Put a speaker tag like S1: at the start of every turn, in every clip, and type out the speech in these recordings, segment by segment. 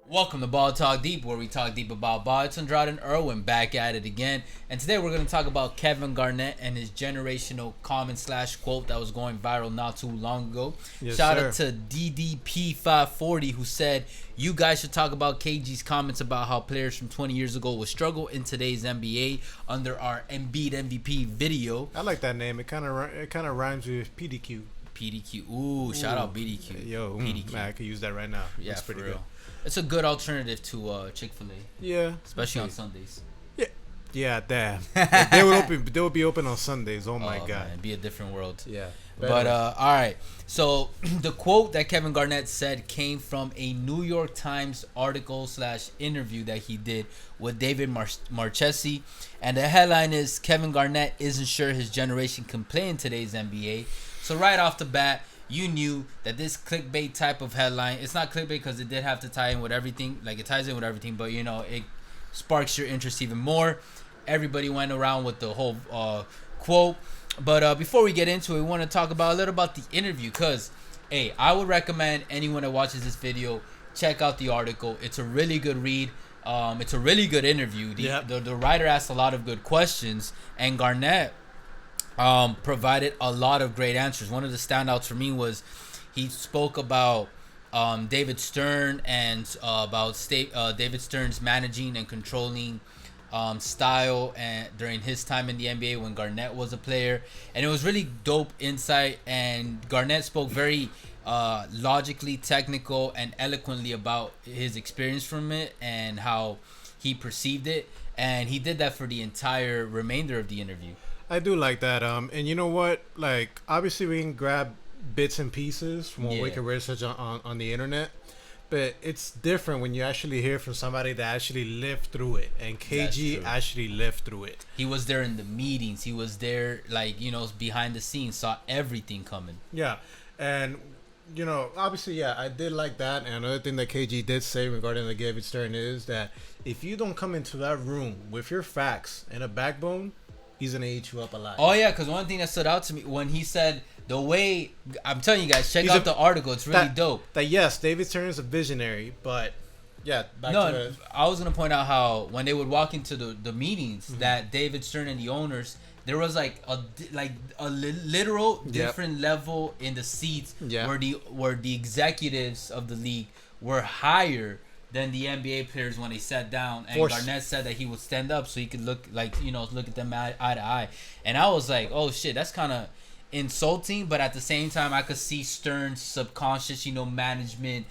S1: Welcome to Ball Talk Deep, where we talk deep about ball. It's Andrade and Irwin back at it again. And today we're going to talk about Kevin Garnett and his generational comment slash quote that was going viral not too long ago.
S2: Yes,
S1: Shout
S2: sir.
S1: out to DDP540 who said, you guys should talk about KG's comments about how players from 20 years ago will struggle in today's NBA under our Embiid MVP video.
S2: I like that name. It kind of rhymes with PDQ.
S1: PDQ. Ooh, shout out BDQ.
S2: Yo,
S1: PDQ.
S2: man, I could use that right now.
S1: Yeah,
S2: That's
S1: for
S2: pretty
S1: real.
S2: good.
S1: It's a good alternative to Chick-fil-A,
S2: Yeah,
S1: especially on Sundays.
S2: yeah, damn. They would be open on Sundays. Oh my god.
S1: Man, it'd be a different world.
S2: Yeah.
S1: But all right. So the quote that Kevin Garnett said came from a New York Times article slash interview that he did with David Marchesi, and the headline is Kevin Garnett isn't sure his generation can play in today's NBA. So right off the bat, you knew that this clickbait type of headline, it's not clickbait because it did have to tie in with everything, like it ties in with everything, but you know, it sparks your interest even more. Everybody went around with the whole quote. But before we get into it, we want to talk about a little about the interview because, hey, I would recommend anyone that watches this video, check out the article. It's a really good read. It's a really good interview. The writer asked a lot of good questions, and Garnett provided a lot of great answers. One of the standouts for me was he spoke about David Stern and about David Stern's managing and controlling style and during his time in the NBA when Garnett was a player, and it was really dope insight. And Garnett spoke very logically, technical, and eloquently about his experience from it and how he perceived it, and he did that for the entire remainder of the interview.
S2: I do like that. And you know what? Like, obviously, we can grab bits and pieces from what we can research on the internet. But it's different when you actually hear from somebody that actually lived through it. And KG actually lived through it.
S1: He was there in the meetings. He was there, like, you know, behind the scenes, saw everything coming.
S2: Yeah. And, you know, obviously, yeah, I did like that. And another thing that KG did say regarding the David Stern is that if you don't come into that room with your facts and a backbone, he's going to eat you up alive.
S1: Oh, yeah, because one thing that stood out to me when he said the way, I'm telling you guys, check out the article. It's really dope.
S2: That yes, David Stern is a visionary, but yeah,
S1: I was going to point out how when they would walk into the meetings, that David Stern and the owners, there was like a literal different level in the seats where the executives of the league were higher than the NBA players when they sat down. And Garnett said that he would stand up so he could look at them eye to eye. And I was like, oh shit, that's kind of insulting, but at the same time I could see Stern's subconscious, management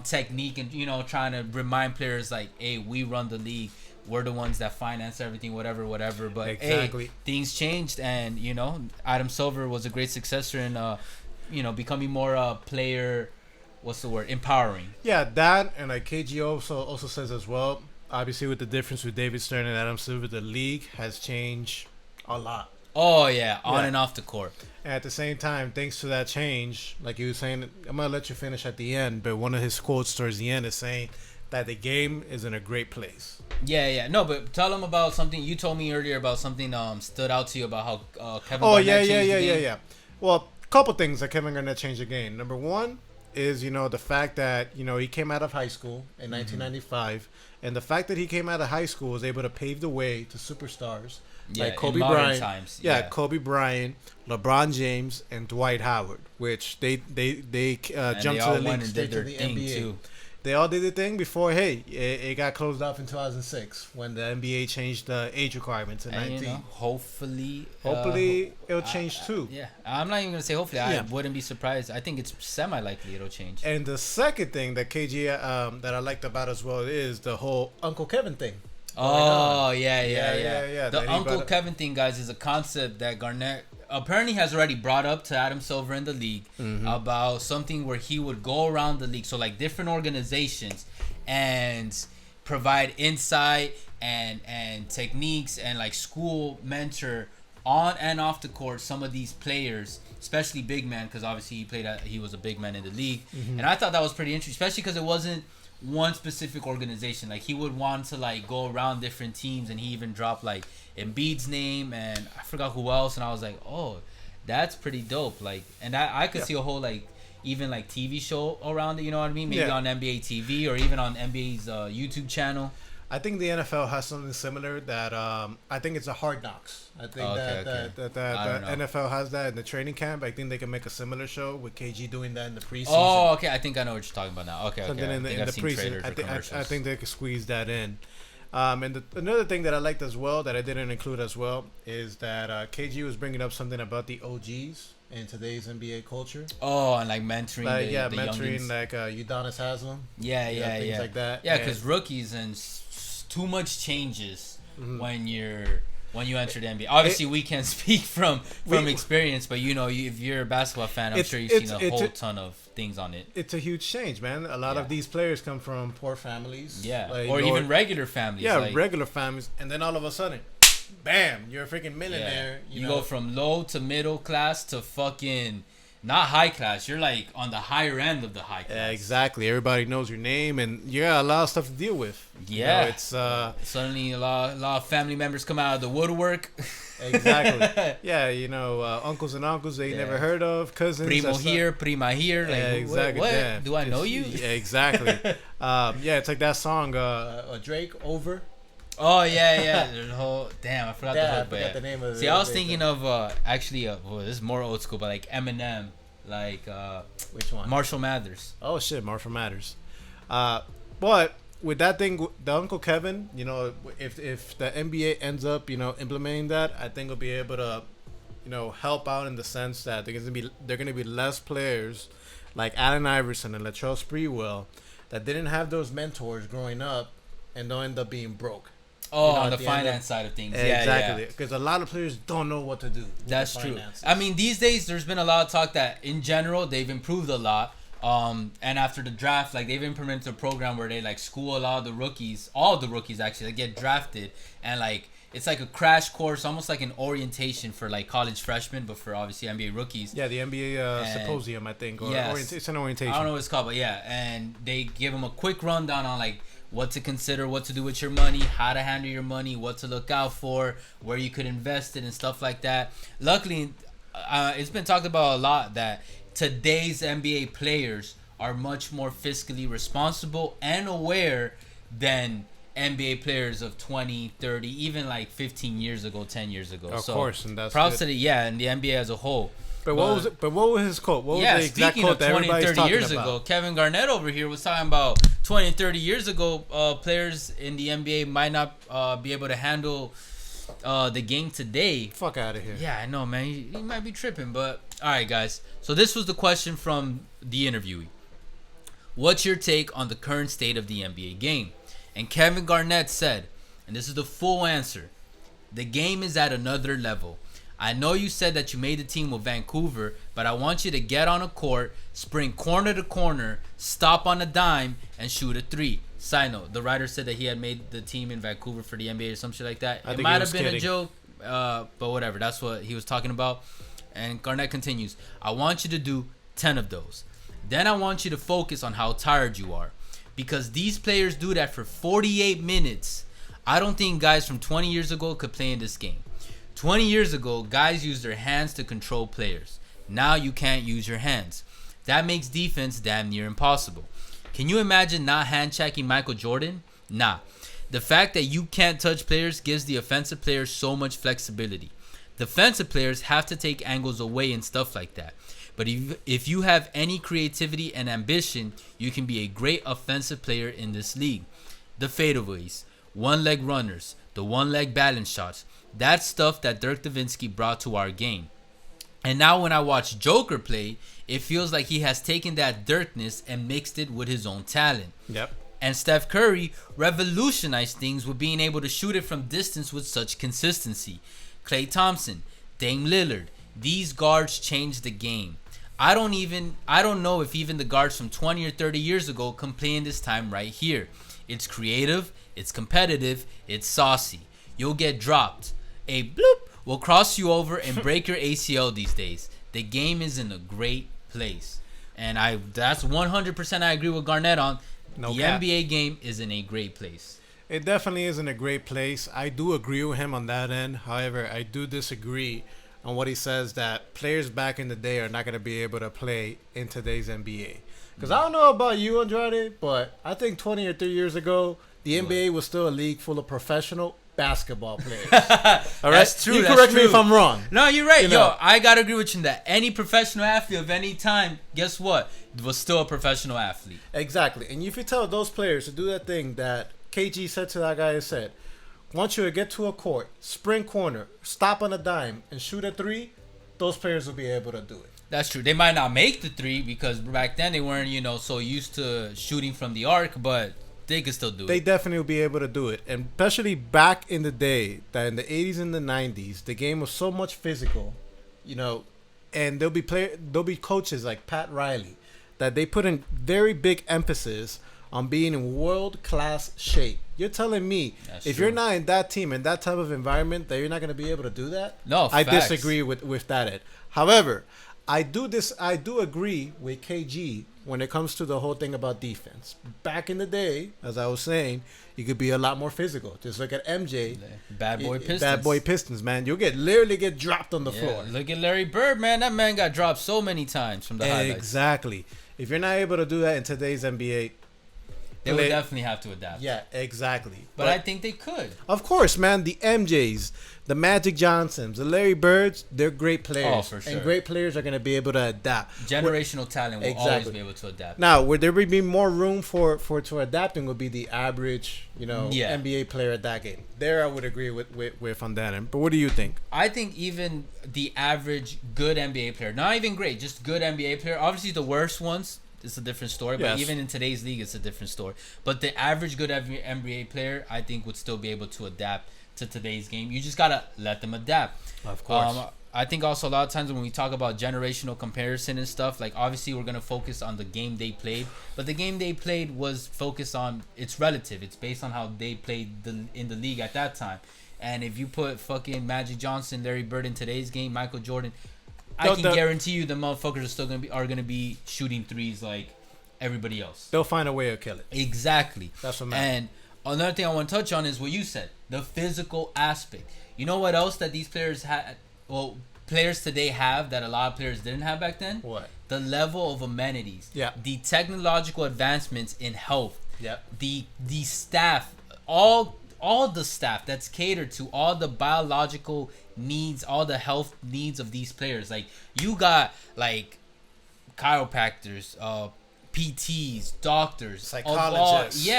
S1: technique, and trying to remind players like, hey, we run the league, we're the ones that finance everything, whatever. But exactly, hey, things changed, and Adam Silver was a great successor in becoming more player, what's the word, empowering.
S2: Yeah, that, and like KG also says as well, obviously with the difference with David Stern and Adam Silver, the league has changed a lot.
S1: Oh yeah, on and off the court.
S2: And at the same time, thanks to that change, like you were saying, I'm gonna let you finish at the end, but one of his quotes towards the end is saying that the game is in a great place.
S1: Yeah. No, but tell him about something you told me earlier about something stood out to you about how Kevin Garnett changed the game.
S2: Yeah. Well, a couple things that Kevin Garnett changed the game. Number one is the fact that he came out of high school in 1995, and the fact that he came out of high school was able to pave the way to superstars. Like Kobe Bryant, Kobe Bryant, LeBron James, and Dwight Howard, which they jumped to the league straight to the NBA. Too. They all did the thing before. Hey, it got closed off in 2006 when the NBA changed the age requirement to 19.
S1: Hopefully
S2: it'll change too.
S1: Yeah, I'm not even gonna say hopefully. I wouldn't be surprised. I think it's semi-likely it'll change.
S2: And the second thing that KG that I liked about as well is the whole Uncle Kevin thing.
S1: Oh, yeah. The Uncle Kevin thing, guys, is a concept that Garnett apparently has already brought up to Adam Silver in the league about something where he would go around the league, so like different organizations, and provide insight and techniques and like school mentor on and off the court some of these players, especially big men, because obviously he was a big man in the league. And I thought that was pretty interesting, especially because it wasn't one specific organization. Like he would want to like go around different teams, and he even dropped like Embiid's name and I forgot who else, and I was like, oh, that's pretty dope. Like, and I could see a whole like even like TV show around it. You know what I mean? Maybe
S2: Yeah.
S1: on NBA TV or even on NBA's YouTube channel.
S2: I think the NFL has something similar that I think it's a Hard Knocks. I think
S1: Okay.
S2: that
S1: I don't know.
S2: the NFL has that in the training camp. I think they can make a similar show with KG doing that in the preseason.
S1: Oh, okay. I think I know what you're talking about now. Okay,
S2: Something
S1: okay.
S2: in
S1: I think
S2: the
S1: I've seen
S2: preseason.
S1: trailers or commercials.
S2: I think they could squeeze that in. And another thing that I liked as well that I didn't include as well is that KG was bringing up something about the OGs in today's NBA culture.
S1: Oh, and like mentoring the
S2: mentoring
S1: youngins.
S2: like Udonis Haslam.
S1: Yeah.
S2: Things like that.
S1: Yeah,
S2: And-
S1: because rookies and too much changes when you enter the NBA. Obviously, we can't speak from experience, but if you're a basketball fan, I'm sure you've seen a whole ton of things on it.
S2: It's a huge change, man. A lot of these players come from poor families.
S1: Yeah, or even regular families.
S2: Yeah,
S1: like,
S2: regular families, and then all of a sudden, bam, you're a freaking millionaire.
S1: You go from low to middle class to fucking not high class. You're like on the higher end of the high class.
S2: Yeah, exactly. Everybody knows your name, and you got a lot of stuff to deal with.
S1: Yeah,
S2: it's
S1: suddenly a lot of family members come out of the woodwork.
S2: Exactly. Yeah, uncles and uncles that you never heard of, cousins.
S1: Primo here, prima here. Like,
S2: exactly.
S1: What?
S2: Yeah.
S1: Do I know you?
S2: Yeah, exactly. It's like that song, Drake, Over.
S1: Oh yeah. The whole I forgot the hook.
S2: I forgot the name of it.
S1: See, I was thinking of this is more old school, but like Eminem, like
S2: which one?
S1: Marshall Mathers.
S2: Oh shit, Marshall Mathers. But with that thing, the Uncle Kevin, if the NBA ends up, implementing that, I think we'll be able to, help out in the sense that they're gonna be less players like Allen Iverson and Latrell Sprewell that didn't have those mentors growing up, and they'll end up being broke.
S1: Oh, on the finance side of things. Yeah,
S2: exactly. Because a lot of players don't know what to do.
S1: That's true. I mean, these days there's been a lot of talk that in general they've improved a lot. And after the draft, like they've implemented a program where they like school all the rookies actually, that get drafted, and like it's like a crash course, almost like an orientation for like college freshmen, but for obviously NBA rookies.
S2: Yeah, the NBA symposium, I think, or it's an orientation.
S1: I don't know what it's called, but yeah, and they give them a quick rundown on like what to consider, what to do with your money, how to handle your money, what to look out for, where you could invest it and stuff like that. Luckily, it's been talked about a lot that today's NBA players are much more fiscally responsible and aware than NBA players of 20, 30, even like 15 years ago, 10 years ago.
S2: Of course, and that's
S1: props to and the NBA as a whole.
S2: But what was his quote? What was the exact
S1: speaking
S2: quote
S1: of
S2: that
S1: 20 and
S2: everybody's
S1: 30 years
S2: talking about?
S1: ago, Kevin Garnett over here was talking about 20 and 30 years ago, players in the NBA might not be able to handle the game today.
S2: Fuck out of here.
S1: Yeah, I know, man. He might be tripping, but all right, guys. So this was the question from the interviewee. What's your take on the current state of the NBA game? And Kevin Garnett said, and this is the full answer, the game is at another level. I know you said that you made the team with Vancouver, but I want you to get on a court, sprint corner to corner, stop on a dime, and shoot a three. Side note, the writer said that he had made the team in Vancouver for the NBA or some shit like that. It might have been a joke, but whatever. That's what he was talking about. And Garnett continues, I want you to do 10 of those. Then I want you to focus on how tired you are. Because these players do that for 48 minutes. I don't think guys from 20 years ago could play in this game. 20 years ago, guys used their hands to control players. Now you can't use your hands. That makes defense damn near impossible. Can you imagine not hand-checking Michael Jordan? Nah. The fact that you can't touch players gives the offensive players so much flexibility. Defensive players have to take angles away and stuff like that. But if you have any creativity and ambition, you can be a great offensive player in this league. The fadeaways, one-leg runners, the one-leg balance shots, that's stuff that Dirk Nowitzki brought to our game. And now when I watch Joker play, it feels like he has taken that Dirkness and mixed it with his own talent.
S2: Yep.
S1: And Steph Curry revolutionized things with being able to shoot it from distance with such consistency. Klay Thompson, Dame Lillard, these guards changed the game. I don't know if even the guards from 20 or 30 years ago can play in this time right here. It's creative, it's competitive, it's saucy. You'll get dropped. A bloop will cross you over and break your ACL these days. The game is in a great place. And that's 100% I agree with Garnett on. The NBA game is in a great place.
S2: It definitely is in a great place. I do agree with him on that end. However, I do disagree on what he says that players back in the day are not going to be able to play in today's NBA. Because I don't know about you, Andrade, but I think 20 or 30 years ago, the NBA was still a league full of professional basketball players. All right?
S1: That's true.
S2: You correct me if I'm wrong.
S1: No, you're right.
S2: You know.
S1: Yo, I got to agree with you in that. Any professional athlete of any time, guess what? Was still a professional athlete.
S2: Exactly. And if you tell those players to do that thing that KG said to that guy, he said, once you get to a court, sprint corner, stop on a dime, and shoot a three, those players will be able to do it.
S1: That's true. They might not make the three because back then they weren't, so used to shooting from the arc, but they could still do
S2: They
S1: it.
S2: definitely will be able to do it. And especially back in the day, that in the 80s and the 90s, the game was so much physical, and there'll be coaches like Pat Riley that they put in very big emphasis on being in world-class shape. You're telling me if you're not in that team, in that type of environment, that you're not going to be able to do that?
S1: No,
S2: I
S1: facts.
S2: disagree with that, Ed. However, I do agree with KG when it comes to the whole thing about defense. Back in the day, as I was saying, you could be a lot more physical. Just look at MJ.
S1: Bad boy Pistons,
S2: man. You'll literally get dropped on the floor.
S1: Look at Larry Bird, man. That man got dropped so many times from the highlights.
S2: Exactly. If you're not able to do that in today's NBA,
S1: they would definitely have to adapt.
S2: Yeah, exactly.
S1: But I think they could.
S2: Of course, man. The MJs, the Magic Johnsons, the Larry Birds, they're great players.
S1: Oh, for sure.
S2: And great players are going to be able to adapt.
S1: Generational talent will always be able to adapt.
S2: Now, would there be more room for adapting would be the average, NBA player at that game. There I would agree with Van Dannen. But what do you think?
S1: I think even the average good NBA player, not even great, just good NBA player, obviously the worst ones, it's a different story, but even in today's league, it's a different story. But the average good NBA player, I think, would still be able to adapt to today's game. You just gotta let them adapt.
S2: Of course.
S1: I think also a lot of times when we talk about generational comparison and stuff, like obviously we're gonna focus on the game they played, but the game they played was focused on, it's relative. It's based on how they played in the league at that time. And if you put fucking Magic Johnson, Larry Bird in today's game, Michael Jordan, I can guarantee you the motherfuckers are still gonna be shooting threes like everybody else.
S2: They'll find a way to kill it.
S1: Exactly.
S2: That's what matters.
S1: And another thing I want to touch on is what you said, the physical aspect. You know what else that these players had? Well, players today have that a lot of players didn't have back then.
S2: What?
S1: The level of amenities.
S2: Yeah.
S1: The technological advancements in health.
S2: Yeah.
S1: The staff, all the staff that's catered to all the biological needs, all the health needs of these players. Like you got like chiropractors, PTs, doctors,
S2: psychologists,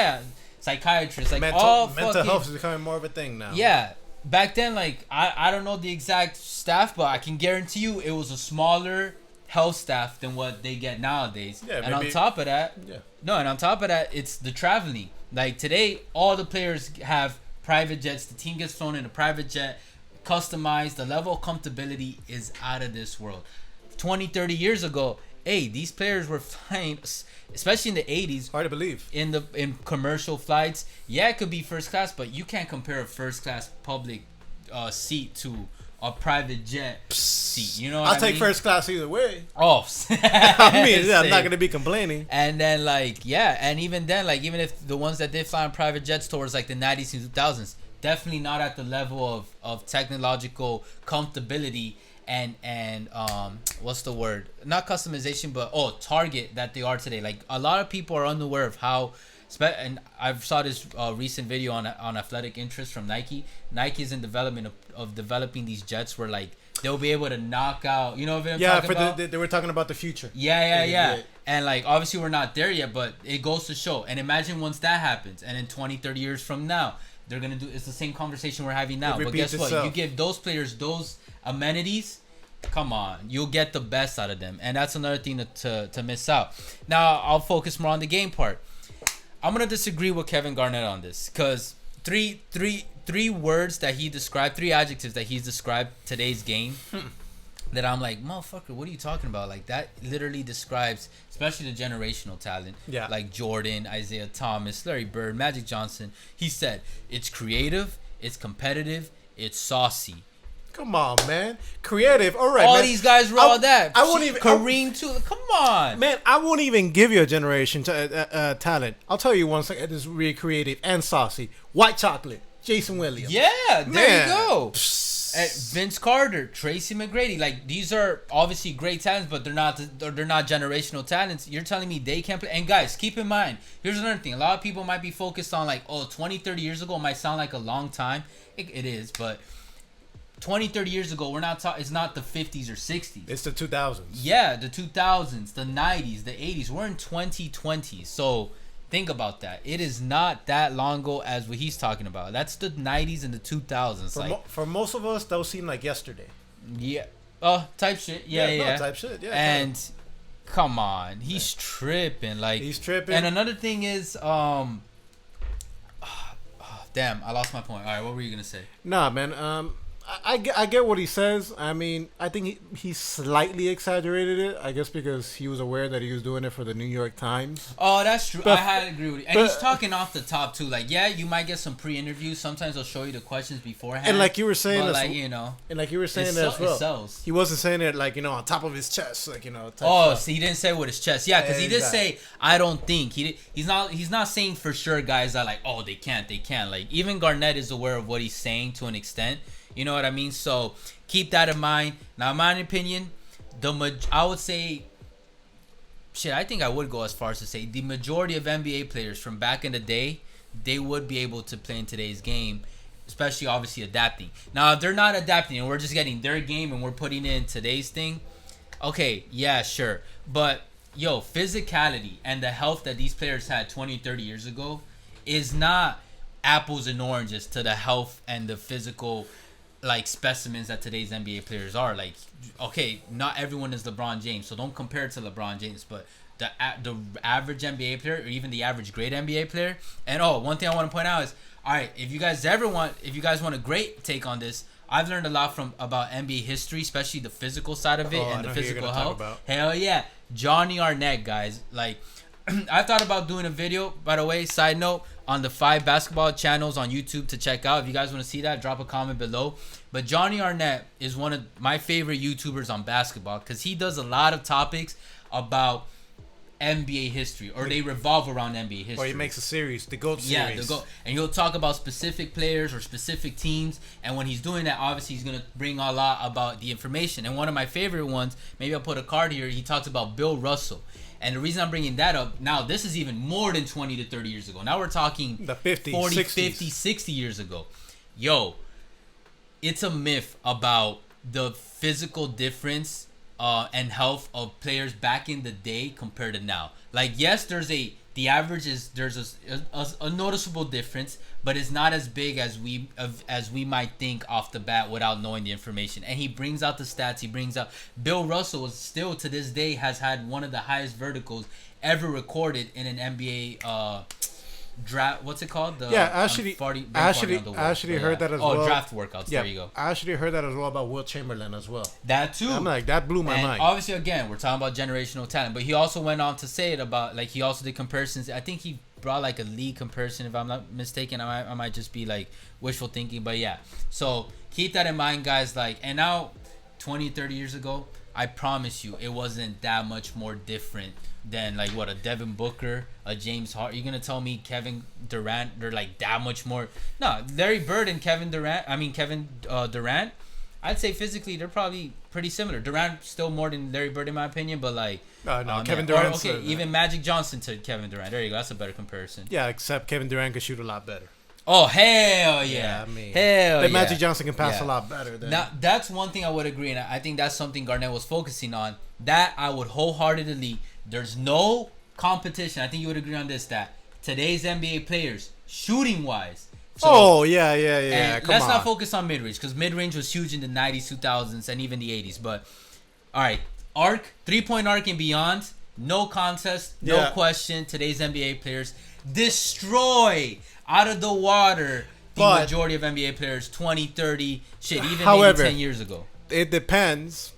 S1: psychiatrists, like
S2: mental health is becoming more of a thing now.
S1: Yeah, back then, like I don't know the exact staff, but I can guarantee you it was a smaller health staff than what they get nowadays. Yeah, and on top of that, it's the traveling. Like today, all the players have private jets. The team gets flown in a private jet, customized. The level of comfortability is out of this world. 20, 30 years ago, these players were flying, especially in the 80s.
S2: Hard to believe.
S1: In commercial flights. Yeah, it could be first class, but you can't compare a first class public seat to a private jet seat. You know what I mean?
S2: I'll take first class either way.
S1: Oh.
S2: I'm not going to be complaining.
S1: And then, and even then, even if the ones that did fly on private jets towards, the 90s and 2000s, definitely not at the level of technological comfortability and what's the word? Not customization, but target that they are today. Like a lot of people are unaware of how. And I saw this recent video on athletic interest from Nike. Nike is in development of developing these jets where they'll be able to knock out. You know what I'm talking about?
S2: They were talking about the future.
S1: Yeah. And obviously we're not there yet, but it goes to show. And imagine once that happens, and in 20, 30 years from now, they're gonna do. It's the same conversation we're having now. But guess what? You give those players those amenities. Come on, you'll get the best out of them, and that's another thing to miss out. Now I'll focus more on the game part. I'm gonna disagree with Kevin Garnett on this because three words that he described, 3 adjectives that he's described today's game that I'm like, motherfucker, what are you talking about? Like that literally describes, especially the generational talent, like Jordan, Isaiah Thomas, Larry Bird, Magic Johnson. He said it's creative, it's competitive, it's saucy.
S2: Come on, man. Creative. All right,
S1: all
S2: man.
S1: these guys were all that.
S2: I won't even.
S1: Kareem, too. Come on.
S2: Man, I won't even give you a generation talent. I'll tell you one second. It is really creative and saucy. White chocolate. Jason Williams.
S1: Yeah, there you go. Vince Carter, Tracy McGrady, like these are obviously great talents, but they're not generational talents. You're telling me they can't play? And guys, keep in mind, here's another thing. A lot of people might be focused on like, oh, 20, 30 years ago might sound like a long time. It is, but 20, 30 years ago, we're not talking. It's not the 50s or 60s.
S2: It's the 2000s.
S1: Yeah, the 2000s, the 90s, the 80s. We're in 2020, so think about that. It is not that long ago as what he's talking about. That's the 90s and the 2000s.
S2: For most of us, those seem like yesterday.
S1: Yeah. Type shit. Yeah.
S2: Type shit. Yeah.
S1: And come on, he's tripping. Like
S2: he's tripping.
S1: And another thing is, damn, I lost my point. All right, what were you gonna say?
S2: Nah, man. I get what he says. I mean, I think he slightly exaggerated it. I guess because he was aware that he was doing it for the New York Times.
S1: Oh, that's true. I had to agree with you. And he's talking off the top too. Like, yeah, you might get some pre-interviews. Sometimes they'll show you the questions beforehand.
S2: And like you were saying,
S1: but like, you know,
S2: and like you were saying as well, it sells. He wasn't saying it like, you know, on top of his chest, like, you know.
S1: Oh, so he didn't say with his chest. Yeah, because he did say, I don't think. He's not saying for sure, guys, that like, oh, they can't. Like, even Garnett is aware of what he's saying to an extent. You know what I mean? So keep that in mind. Now, in my opinion, I would say, I think I would go as far as to say the majority of NBA players from back in the day, they would be able to play in today's game, especially obviously adapting. Now, if they're not adapting and we're just getting their game and we're putting it in today's thing, okay, yeah, sure. But, physicality and the health that these players had 20, 30 years ago is not apples and oranges to the health and the physical like specimens that today's NBA players are. Like, okay, not everyone is LeBron James, so don't compare it to LeBron James, but the average NBA player or even the average great NBA player. And one thing I want to point out is, all right, if you guys want a great take on this, I've learned a lot about NBA history, especially the physical side of it and the physical health. Hell yeah, Johnny Arnett, guys. Like, I thought about doing a video, by the way, side note, on the 5 basketball channels on YouTube to check out. If you guys want to see that, drop a comment below. But Johnny Arnett is one of my favorite YouTubers on basketball because he does a lot of topics about NBA history, or they revolve around NBA history.
S2: Or he makes a series, the GOAT series.
S1: Yeah, the GOAT. And he'll talk about specific players or specific teams. And when he's doing that, obviously he's going to bring a lot about the information. And one of my favorite ones, maybe I'll put a card here, he talks about Bill Russell. And the reason I'm bringing that up, now this is even more than 20 to 30 years ago. Now we're talking
S2: the 50,
S1: 40,
S2: 60s.
S1: 50, 60 years ago. It's a myth about the physical difference and health of players back in the day compared to now. Like, yes, there's a noticeable difference, but it's not as big as we might think off the bat without knowing the information. And he brings out the stats. He brings out Bill Russell is still to this day has had one of the highest verticals ever recorded in an NBA draft. What's it called?
S2: I actually heard that as well.
S1: Oh, draft workouts. Yeah, there you go.
S2: I actually heard that as well about Will Chamberlain as well.
S1: That too.
S2: I'm like, that blew my mind.
S1: Obviously, again, we're talking about generational talent, but he also went on to say it about, like, he also did comparisons. I think he brought like a league comparison, if I'm not mistaken. I might just be like wishful thinking, but yeah. So keep that in mind, guys. Like, and now 20, 30 years ago, I promise you, it wasn't that much more different than like what a Devin Booker, a James Harden. You're gonna tell me Kevin Durant? They're like that much more? No, Larry Bird and Kevin Durant. I'd say physically they're probably pretty similar. Durant still more than Larry Bird in my opinion, but like
S2: Kevin Durant.
S1: Okay, even Magic Johnson to Kevin Durant. There you go. That's a better comparison.
S2: Yeah, except Kevin Durant could shoot a lot better.
S1: Oh, hell yeah.
S2: Magic Johnson can pass a lot better.
S1: Now, that's one thing I would agree, and I think that's something Garnett was focusing on. That I would wholeheartedly. There's no competition. I think you would agree on this, that today's NBA players, shooting-wise.
S2: Yeah.
S1: Let's not focus on mid-range, because mid-range was huge in the 90s, 2000s, and even the 80s. But, all right, three-point arc and beyond, no contest, no question. Today's NBA players destroy out of the water the majority of NBA players 20, 30, even maybe 10 years ago.
S2: It depends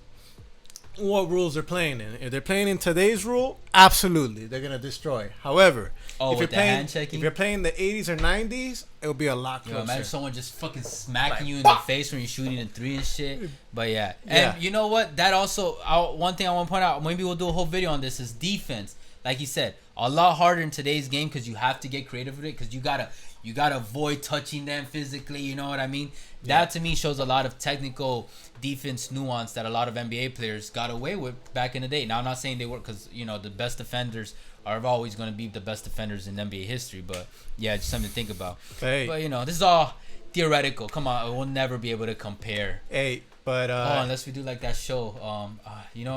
S2: what rules they're playing in. If they're playing in today's rule, absolutely, they're going to destroy. However, if you're playing the 80s or 90s, it'll be a lot closer.
S1: Imagine someone just fucking smacking you in the face when you're shooting a 3 and shit. But yeah. And you know what? That also, one thing I want to point out, maybe we'll do a whole video on this, is defense. Like he said, A lot harder in today's game because you have to get creative with it because you gotta avoid touching them physically. You know what I mean?
S2: Yeah.
S1: That to me shows a lot of technical defense nuance that a lot of NBA players got away with back in the day. Now I'm not saying they were because the best defenders are always going to be the best defenders in NBA history. But yeah, just something to think about.
S2: Hey.
S1: But this is all theoretical. Come on, we'll never be able to compare.
S2: Hey, but
S1: unless we do like that show, I'm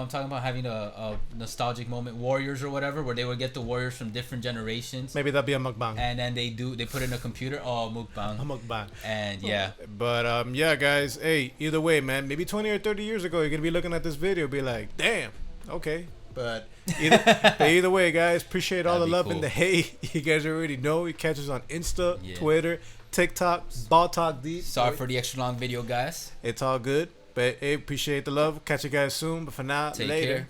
S1: talking about having a nostalgic moment, Warriors or whatever, where they would get the Warriors from different generations.
S2: maybe that'll be a mukbang.
S1: And then they put it in a computer. Oh,
S2: A
S1: mukbang.
S2: mukbang.
S1: And yeah,
S2: But yeah, guys. Hey, either way, man. Maybe 20 or 30 years ago, you're gonna be looking at this video, be like, damn, okay. But either way, guys, appreciate all
S1: That'd
S2: the
S1: be
S2: love
S1: cool.
S2: and the hate. You guys already know. You catch us on Insta,
S1: Yeah.
S2: Twitter, TikTok, Ball Talk Deep.
S1: sorry for the extra long video, guys.
S2: It's all good. But hey, appreciate the love. Catch you guys soon. But for now,
S1: Take
S2: later.
S1: care.